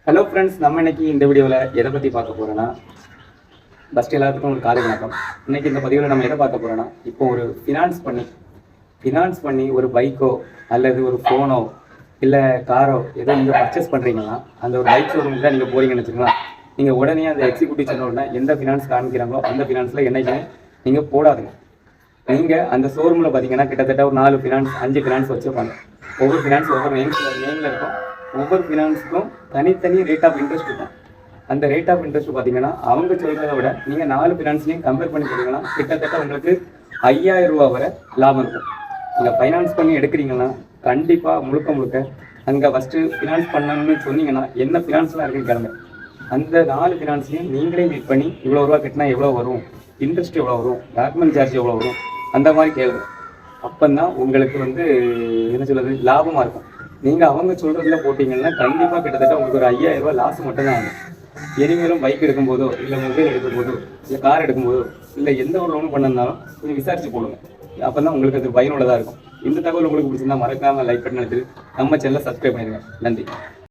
Hello friends, நம்ம இன்னைக்கு இந்த வீடியோவில் எதை பற்றி பார்க்க போகிறோன்னா, ஃபஸ்ட்டு எல்லாத்துக்கும் ஒரு காலை வணக்கம். இன்றைக்கி இந்த பதிவில் நம்ம எதை பார்க்க போகிறோன்னா, இப்போ ஒரு ஃபினான்ஸ் பண்ணி ஒரு பைக்கோ அல்லது ஒரு ஃபோனோ இல்லை காரோ ஏதோ நீங்கள் பர்ச்சேஸ் பண்ணுறீங்கன்னா, அந்த ஒரு பைக் ஷோரூமுக்கு தான் நீங்கள் போகிறீங்கன்னு வச்சுக்கலாம். நீங்கள் உடனே அந்த எக்ஸிக்யூட்டிவ் சொன்ன உடனே எந்த ஃபினான்ஸ் காமிக்கிறாங்களோ அந்த ஃபினான்ஸில் என்றைக்குமே நீங்கள் போடாதுங்க. நீங்கள் அந்த ஷோரூமில் பார்த்தீங்கன்னா கிட்டத்தட்ட ஒரு 4 ஃபினான்ஸ் 5 ஃபினான்ஸ் வச்சுருப்பாங்க. ஒவ்வொரு ஃபினான்ஸ் ஒவ்வொரு நேமில் இருக்கும். ஒவ்வொரு ஃபினான்ஸுக்கும் தனித்தனி ரேட் ஆஃப் இன்ட்ரெஸ்ட் இருக்கும். அந்த ரேட் ஆஃப் இன்ட்ரெஸ்ட் பார்த்தீங்கன்னா அவங்க சொல்கிறத விட நீங்கள் 4 ஃபினான்ஸ்லையும் கம்பேர் பண்ணி போட்டிங்கன்னா கிட்டத்தட்ட உங்களுக்கு 5000 ரூபா வரை லாபம் இருக்கும். நீங்கள் ஃபைனான்ஸ் பண்ணி எடுக்கிறீங்கன்னா கண்டிப்பாக முழுக்க அங்கே ஃபஸ்ட்டு ஃபினான்ஸ் பண்ணணும்னு சொன்னீங்கன்னா என்ன ஃபினான்ஸ்லாம் இருக்குன்னு கேளுங்க. அந்த 4 ஃபினான்ஸ்லையும் நீங்களே மீட் பண்ணி இவ்வளோ ரூபா கட்டினா எவ்வளோ வரும், இன்ட்ரெஸ்ட் எவ்வளோ வரும், டாக்குமெண்ட் சார்ஜ் எவ்வளோ வரும், அந்த மாதிரி கேளுங்க. அப்போ தான் உங்களுக்கு என்ன சொல்கிறது லாபமாக இருக்கும். நீங்கள் அவங்க சொல்கிறதுல போட்டிங்கன்னா கண்டிப்பாக கிட்டத்தட்ட உங்களுக்கு ஒரு 5000 ரூபா லாஸ் மட்டும்தான் ஆகும். இனிமேலும் பைக் எடுக்கும்போதோ இல்லை மொபைல் எடுக்கும்போதோ இல்லை கார் எடுக்கும்போதோ இல்லை எந்த ஒரு லோன் பண்ணனாலும் கொஞ்சம் விசாரிச்சு போடுங்க. அப்போ தான் உங்களுக்கு அது பயனுள்ளதாக இருக்கும். இந்த தகவல் உங்களுக்கு பிடிச்சிருந்தா மறக்காமல் லைக் பண்ணி எடுத்துட்டு நம்ம சேனலை சப்ஸ்கிரைப் பண்ணிடுங்க. நன்றி.